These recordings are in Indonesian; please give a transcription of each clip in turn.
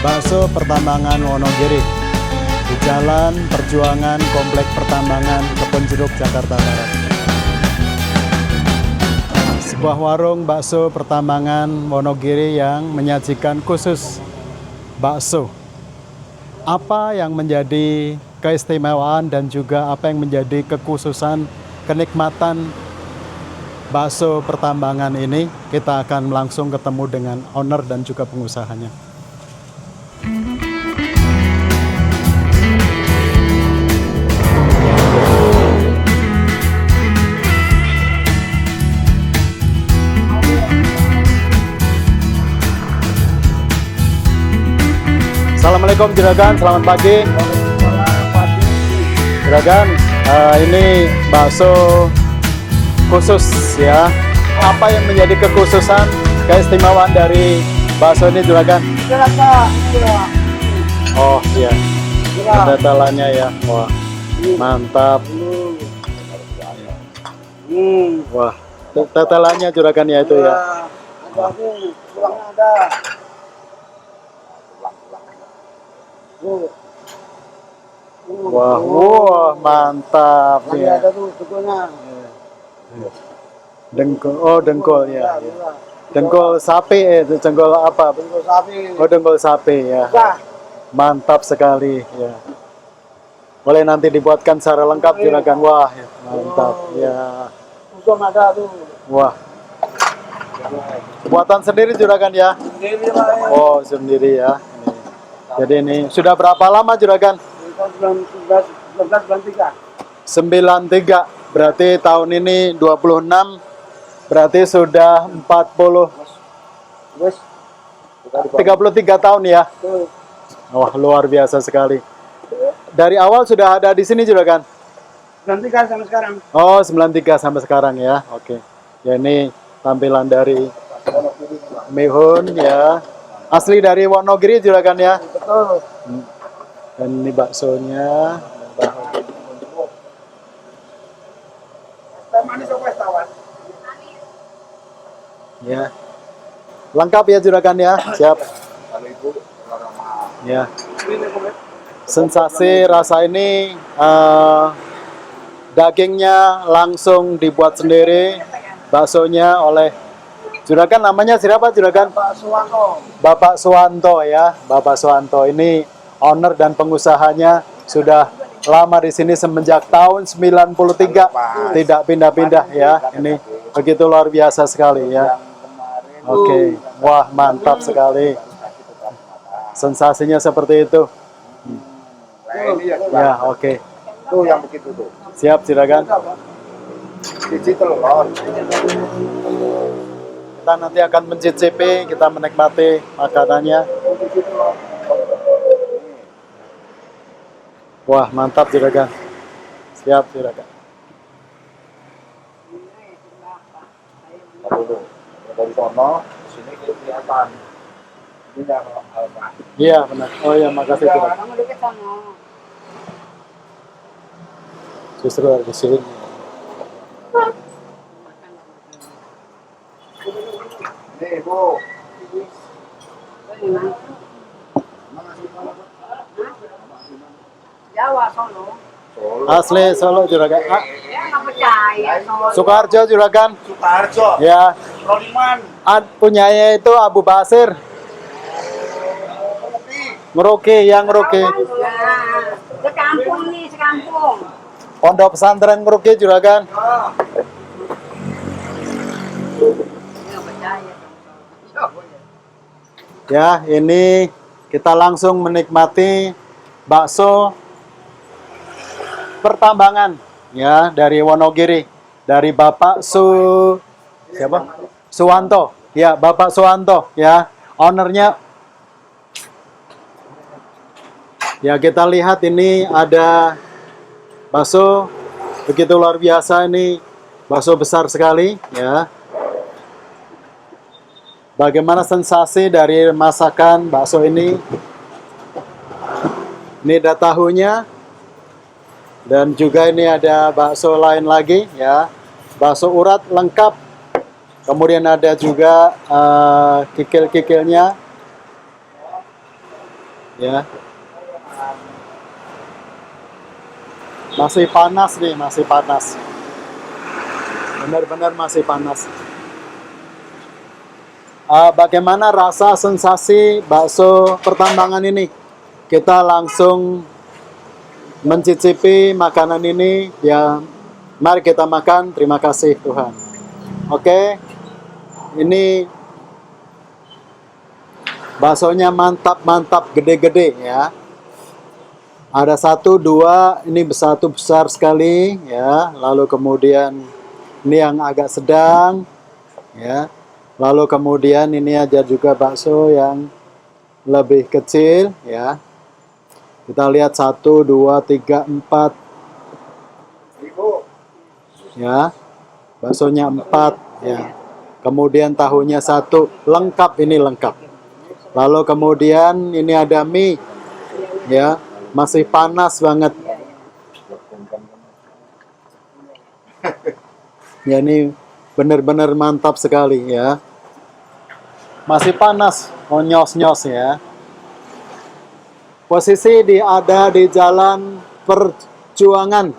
Bakso Pertambangan Wonogiri di Jalan Perjuangan Komplek Pertambangan Kebonjeruk, Jakarta Barat. Sebuah warung bakso Pertambangan Wonogiri yang menyajikan khusus bakso. Apa yang menjadi keistimewaan dan juga apa yang menjadi kekhususan kenikmatan bakso Pertambangan ini, kita akan langsung ketemu dengan owner dan juga pengusahanya. Assalamualaikum Juragan, selamat pagi. Juragan, ini bakso khusus ya. Apa yang menjadi kekhususan, keistimewaan dari bakso ini Juragan? Oh iya, ada telannya ya. Wah, mantap. Wah, tetelannya Juragan ya itu ya. Wah, wah, mantap ya. Dengkul, oh dengkul ya. Dengkul sapi, dengkul apa? Dengkul sapi. Oh dengkul sapi ya. Mantap sekali ya. Boleh nanti dibuatkan secara lengkap Juragan. Wah, ya, mantap ya. Untung ada tuh. Wah. Buatan sendiri Juragan ya? Sendiri lah. Oh sendiri ya. Jadi ini sudah berapa lama Juragan? 1993. 93. Berarti tahun ini 26. Berarti sudah 33 tahun ya. Wah, luar biasa sekali. Dari awal sudah ada di sini Juragan? 93 sampai sekarang. Oh, 93 sampai sekarang ya. Oke. Ya ini tampilan dari Mihun ya. Asli dari Wonogiri Juragan ya. Betul. Dan ini baksonya. Manis apa tawan? Ya. Lengkap ya Juragan ya. Siap. Ya. Sensasi rasa ini dagingnya langsung dibuat sendiri. Baksonya oleh Juragan, namanya siapa Juragan? Pak Suwanto. Bapak Suwanto ya. Bapak Suwanto ini owner dan pengusahanya sudah lama di sini semenjak tahun 93. Tidak pindah-pindah ya. Ini begitu luar biasa sekali ya. Oke. Wah, mantap sekali. Sensasinya seperti itu. Ya, oke. Tuh yang begitu tuh. Siap Juragan. Biji telur. Kita nanti akan mencicipi, kita menikmati makanannya. Wah, mantap Juragan. Siap Juragan. Dari sono sini kelihatan. Ini apa? Iya, benar. Oh iya, makasih Juragan. Justru dari sini. Nih, Bu. Jawa Solo. Asli Solo Juragan. Ah, Ya nggak percaya Solo. Sukoharjo Juragan. Sukoharjo. Ya. Roliman. Punyanya itu Abu Basir. Ngeroke, yang ngeroke. Ya, sekampung nih, sekampung. Pondok pesantren Ngeroke Juragan. Nggak percaya. Ya, ini kita langsung menikmati bakso Pertambangan ya dari Wonogiri, dari Bapak siapa? Suwanto. Ya, Bapak Suwanto ya, ownernya. Ya, kita lihat ini ada bakso begitu luar biasa, ini bakso besar sekali ya. Bagaimana sensasi dari masakan bakso ini? Ini ada tahunya. Dan juga ini ada bakso lain lagi ya. Bakso urat lengkap. Kemudian ada juga kikil-kikilnya. ya. Masih panas nih, masih panas. Benar-benar masih panas. Bagaimana rasa sensasi bakso pertambangan ini? Kita langsung mencicipi makanan ini ya. Mari kita makan. Terima kasih Tuhan. Oke. Ini baksonya mantap, gede-gede ya. Ada 1, 2, ini satu besar sekali ya. Lalu kemudian ini yang agak sedang ya. Lalu kemudian ini ada juga bakso yang lebih kecil ya. Kita lihat 1, 2, 3, 4 ya. Baksonya 4 ya. Kemudian tahunya 1, lengkap, ini lengkap. Lalu kemudian ini ada mie ya. Masih panas banget. Ya ini benar-benar mantap sekali ya. Masih panas, nyos-nyos ya. Posisi ada di Jalan Perjuangan.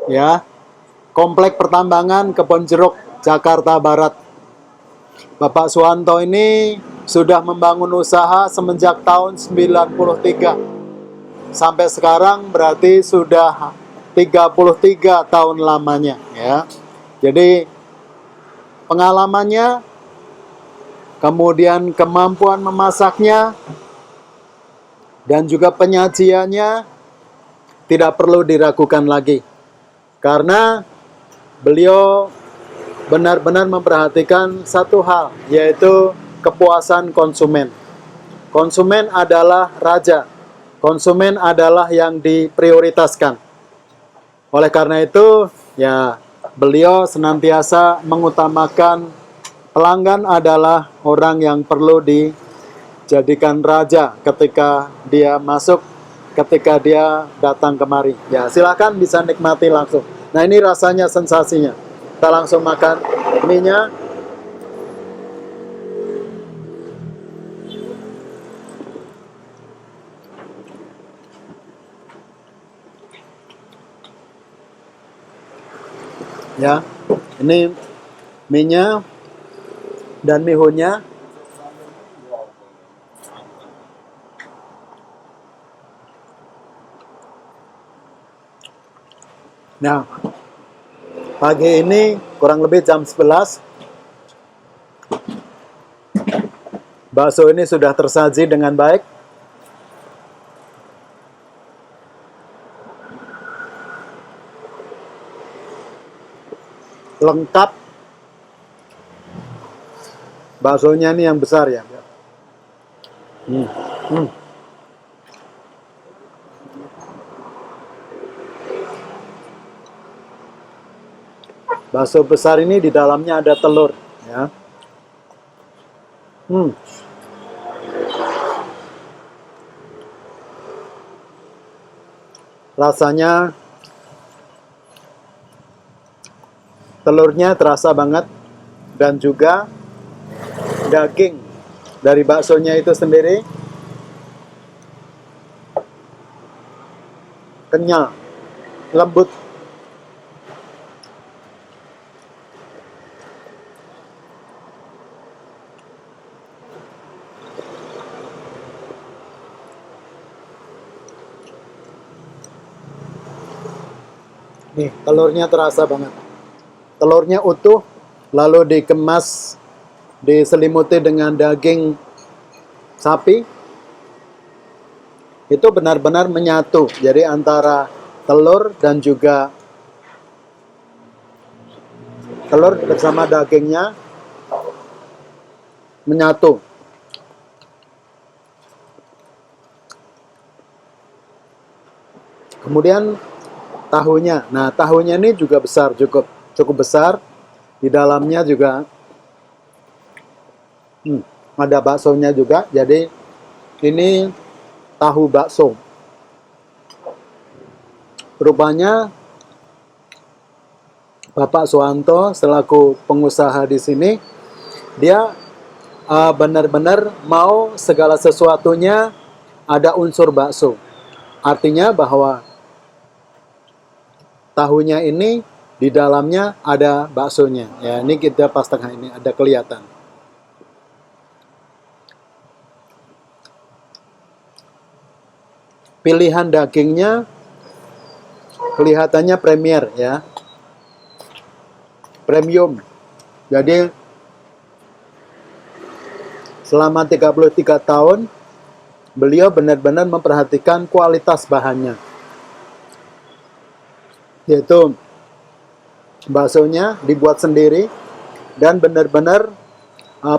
Ya. Komplek Pertambangan Kebonjeruk, Jakarta Barat. Bapak Suwanto ini sudah membangun usaha semenjak tahun 93. Sampai sekarang berarti sudah 33 tahun lamanya ya. Jadi pengalamannya, kemudian kemampuan memasaknya, dan juga penyajiannya tidak perlu diragukan lagi. Karena beliau benar-benar memperhatikan satu hal, yaitu kepuasan konsumen. Konsumen adalah raja. Konsumen adalah yang diprioritaskan. Oleh karena itu, ya beliau senantiasa mengutamakan pelanggan adalah orang yang perlu dijadikan raja ketika dia masuk, ketika dia datang kemari. Ya, silakan bisa nikmati langsung. Nah, ini rasanya, sensasinya. Kita langsung makan mie-nya. Ya, ini mie-nya dan mihonya. Nah, pagi ini kurang lebih jam 11. Bakso ini sudah tersaji dengan baik. Lengkap. Baksonya ini yang besar ya. Bakso besar ini di dalamnya ada telur ya. Rasanya telurnya terasa banget, dan juga daging dari baksonya itu sendiri kenyal, lembut. Nih, telurnya terasa banget. Telurnya utuh, lalu dikemas, diselimuti dengan daging sapi. Itu benar-benar menyatu. Jadi antara telur dan juga telur bersama dagingnya menyatu. Kemudian tahunya. Nah, tahunya ini juga besar, cukup besar. Di dalamnya juga ada baksonya juga. Jadi ini tahu bakso. Rupanya Bapak Suwanto selaku pengusaha di sini, dia benar-benar mau segala sesuatunya ada unsur bakso. Artinya bahwa tahunya ini di dalamnya ada baksonya. Ya, ini kita pas tengah ini ada kelihatan. Pilihan dagingnya kelihatannya premier ya. Premium. Jadi selama 33 tahun beliau benar-benar memperhatikan kualitas bahannya. Yaitu baksonya dibuat sendiri dan benar-benar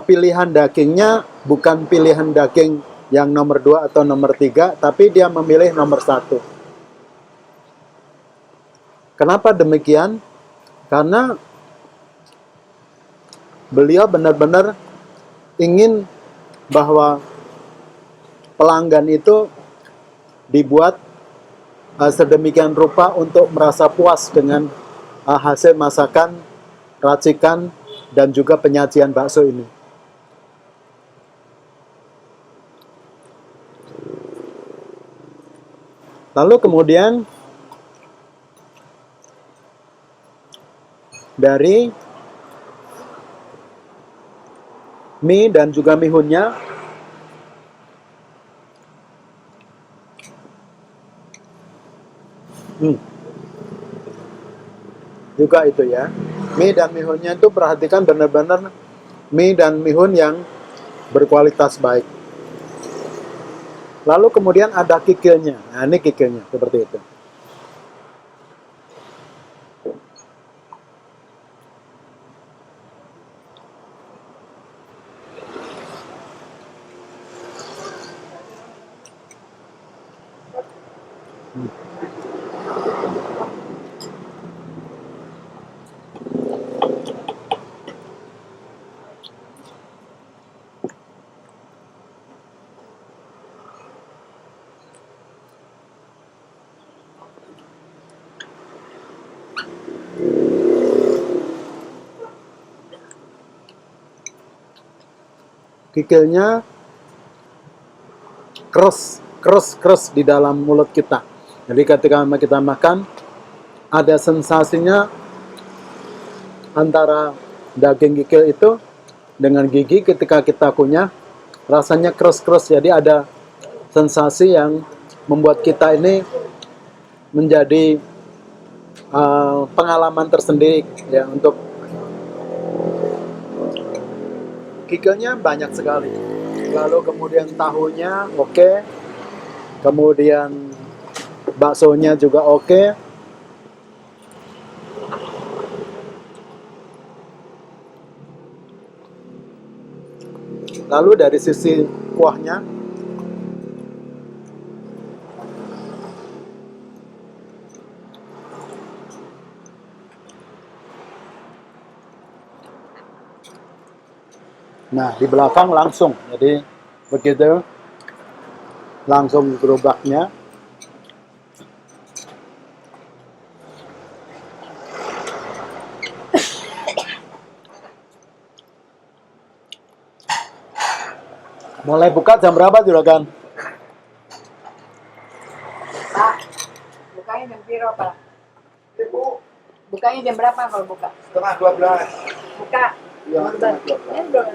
pilihan dagingnya bukan pilihan daging yang nomor 2 atau nomor 3, tapi dia memilih nomor 1. Kenapa demikian? Karena beliau benar-benar ingin bahwa pelanggan itu dibuat sedemikian rupa untuk merasa puas dengan hasil masakan, racikan, dan juga penyajian bakso ini. Lalu kemudian dari mie dan juga mihunnya juga itu ya, mie dan mihunnya itu perhatikan benar-benar mie dan mihun yang berkualitas baik. Lalu kemudian ada kikilnya. Nah, ini kikilnya seperti itu. Kikilnya keras di dalam mulut kita. Jadi ketika kita makan, ada sensasinya antara daging kikil itu dengan gigi ketika kita kunyah, rasanya keras. Jadi ada sensasi yang membuat kita ini menjadi pengalaman tersendiri ya untuk kikilnya banyak sekali. Lalu kemudian tahunya oke. Kemudian baksonya juga oke. Lalu dari sisi kuahnya, nah di belakang langsung, jadi begitu langsung gerobaknya. Mulai buka jam berapa juragan? Pak, bukanya jam piro, Pak? Ibu, Bukanya jam berapa kalau buka? setengah 12. Buka. Iya, setengah 12. Ini udah.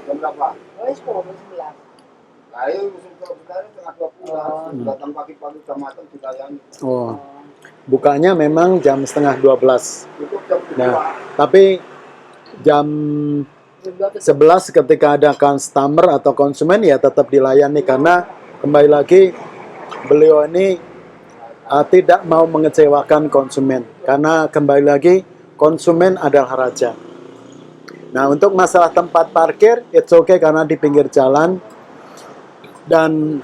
Jam berapa? Oh, 10, 11. Nah, itu sebenarnya setengah 12. Datang pagi-pagi udah matang dilayani. Oh, bukanya memang jam setengah 12. Tutup jam 2. Nah, tapi jam 11 ketika ada customer atau konsumen ya tetap dilayani, karena kembali lagi beliau ini tidak mau mengecewakan konsumen, karena kembali lagi konsumen adalah raja. Nah, untuk masalah tempat parkir it's okay karena di pinggir jalan dan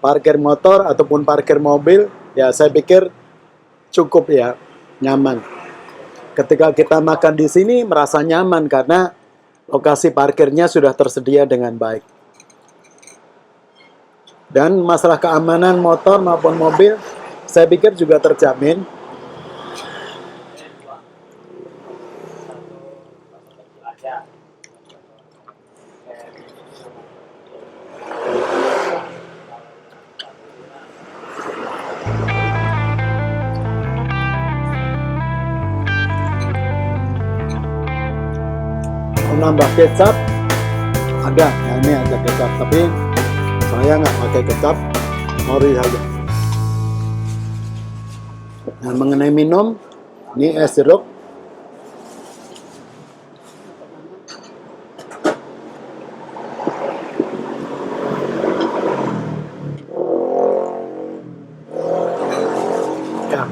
parkir motor ataupun parkir mobil ya saya pikir cukup ya, nyaman. Ketika kita makan di sini merasa nyaman karena lokasi parkirnya sudah tersedia dengan baik. Dan masalah keamanan motor maupun mobil saya pikir juga terjamin. mau nambah kecap ada, ya ini ada kecap, tapi saya nggak pakai kecap, ori saja. Nah, mengenai minum, ini es jeruk. Ya.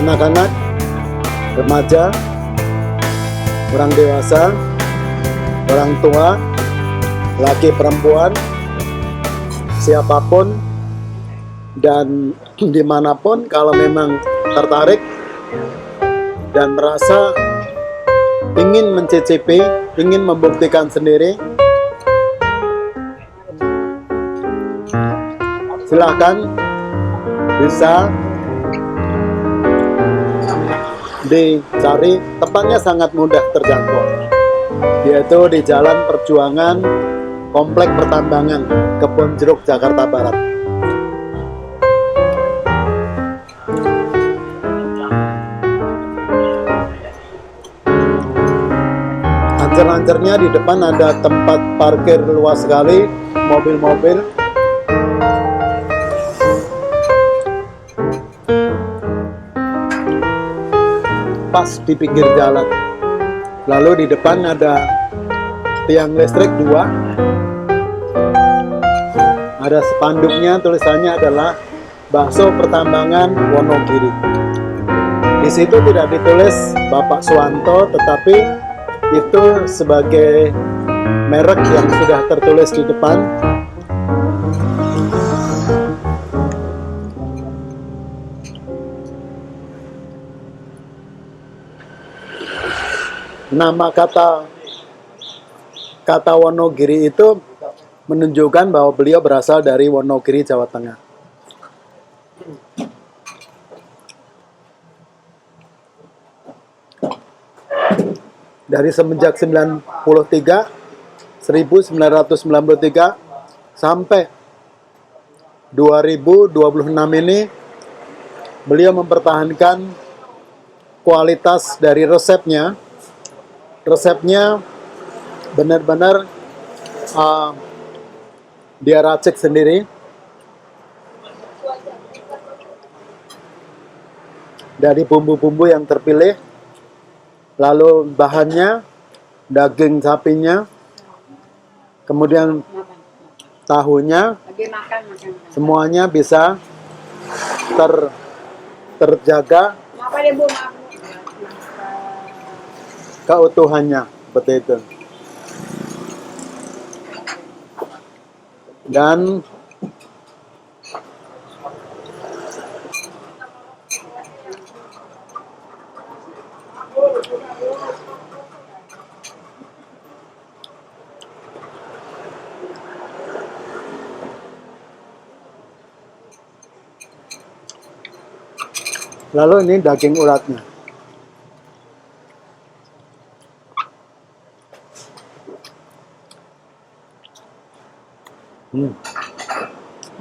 Anak-anak, remaja, orang dewasa, orang tua, laki perempuan, siapapun dan dimanapun, kalau memang tertarik dan merasa ingin mencicipi, ingin membuktikan sendiri, silahkan bisa dicari. Tempatnya sangat mudah terjangkau, yaitu di Jalan Perjuangan, Komplek Pertambangan, Kebon Jeruk, Jakarta Barat. Ancer-ancernya di depan ada tempat parkir luas sekali, mobil-mobil. Pas di pinggir jalan. Lalu di depan ada tiang listrik 2. Ada spanduknya, tulisannya adalah Bakso Pertambangan Wonogiri. Di situ tidak ditulis Bapak Suwanto, tetapi itu sebagai merek yang sudah tertulis di depan. Nama kata Wonogiri itu menunjukkan bahwa beliau berasal dari Wonogiri, Jawa Tengah. Dari semenjak 1993 sampai 2026 ini, beliau mempertahankan kualitas dari resepnya. Resepnya benar-benar dia racik sendiri dari bumbu-bumbu yang terpilih, lalu bahannya daging sapinya, kemudian tahunya, semuanya bisa terjaga keutuhannya, seperti itu. Dan lalu ini daging uratnya.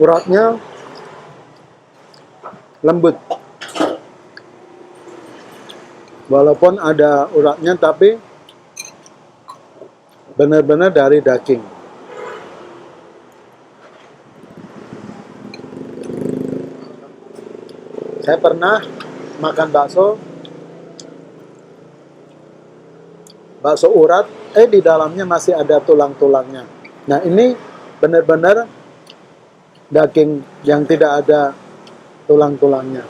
Uratnya lembut. Walaupun ada uratnya, tapi benar-benar dari daging. Saya pernah makan bakso urat, di dalamnya masih ada tulang-tulangnya. Nah, ini benar-benar daging yang tidak ada tulang-tulangnya.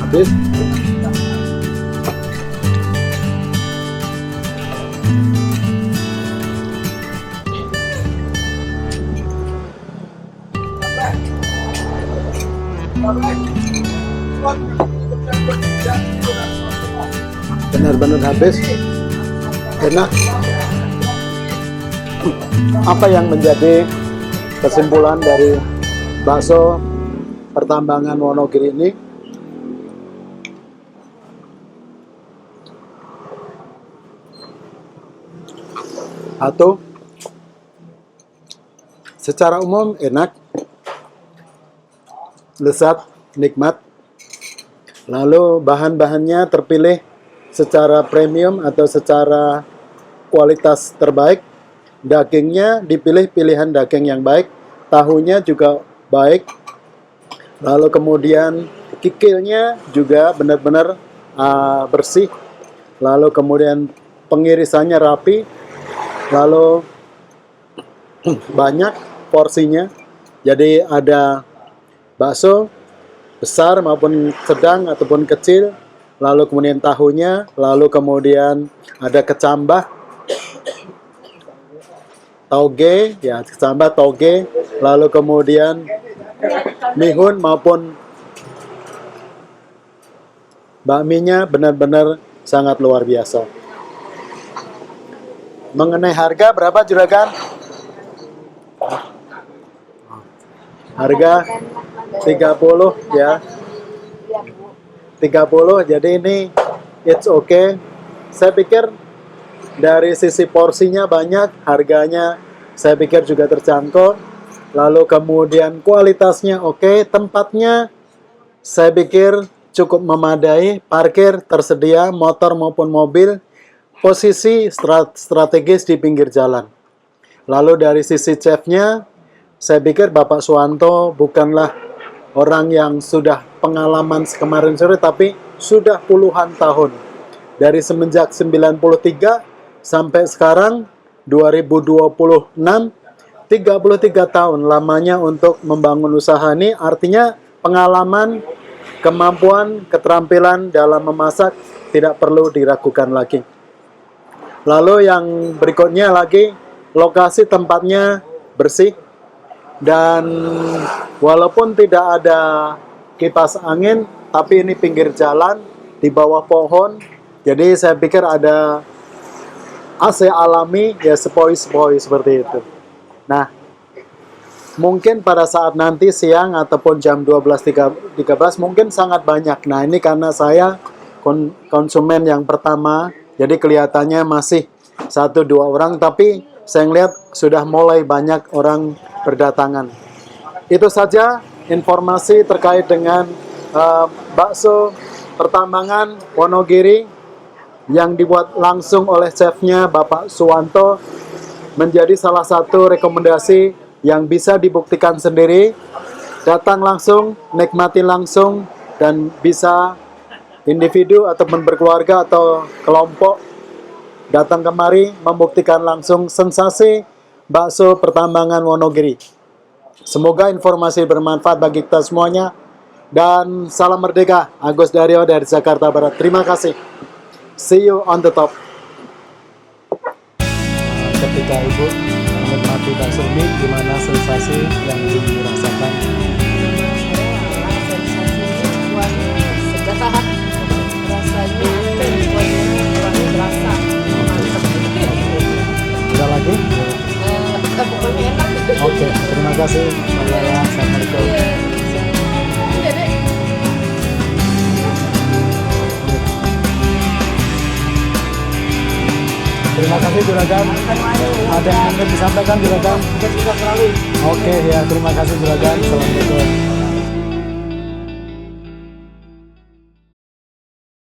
habis. Benar-benar habis. Enak. Apa yang menjadi kesimpulan dari bakso Pertambangan Wonogiri ini? Satu, secara umum enak, lezat, nikmat. Lalu bahan-bahannya terpilih secara premium atau secara kualitas terbaik. Dagingnya dipilih pilihan daging yang baik, tahunya juga baik. Lalu kemudian kikilnya juga benar-benar bersih. Lalu kemudian pengirisannya rapi. Lalu banyak porsinya. Jadi ada bakso besar maupun sedang ataupun kecil. Lalu kemudian tahunya, lalu kemudian ada kecambah, toge, ya kecambah toge, lalu kemudian mihun maupun bakminya benar-benar sangat luar biasa. Mengenai harga berapa juragan? Harga 30 ya. 30, jadi ini it's okay. Saya pikir dari sisi porsinya banyak, harganya saya pikir juga terjangkau. Lalu kemudian kualitasnya oke, tempatnya saya pikir cukup memadai, parkir tersedia, motor maupun mobil, posisi strategis di pinggir jalan. Lalu dari sisi chefnya, saya pikir Bapak Suwanto bukanlah orang yang sudah pengalaman kemarin sore, tapi sudah puluhan tahun. Dari semenjak 93 sampai sekarang 2026, 33 tahun lamanya untuk membangun usaha ini. Artinya pengalaman, kemampuan, keterampilan dalam memasak tidak perlu diragukan lagi. Lalu yang berikutnya lagi, lokasi tempatnya bersih. Dan walaupun tidak ada kipas angin, tapi ini pinggir jalan, di bawah pohon. Jadi saya pikir ada AC alami, ya sepoi-sepoi seperti itu. Nah, mungkin pada saat nanti siang ataupun jam 12.13 mungkin sangat banyak. Nah, ini karena saya konsumen yang pertama, jadi kelihatannya masih 1-2 orang, tapi saya melihat sudah mulai banyak orang berdatangan. Itu saja informasi terkait dengan bakso Pertambangan Wonogiri yang dibuat langsung oleh chefnya Bapak Suwanto, menjadi salah satu rekomendasi yang bisa dibuktikan sendiri. Datang langsung, nikmati langsung, dan bisa individu ataupun berkeluarga atau kelompok datang kemari membuktikan langsung sensasi bakso Pertambangan Wonogiri. Semoga informasi bermanfaat bagi kita semuanya. Dan salam merdeka, Agus Daryo dari Jakarta Barat. Terima kasih. See you on the top. Ketika Ibu menikmati bakso ini, gimana sensasi yang dirasakan? Sedap, rasanya kuahnya berasa, mantap. Ada lagi? Pokoknya enak. Oke, terima kasih. Assalamualaikum. Terima kasih Juragan. Ada yang ingin disampaikan Juragan? Oke ya, terima kasih Juragan. Assalamualaikum.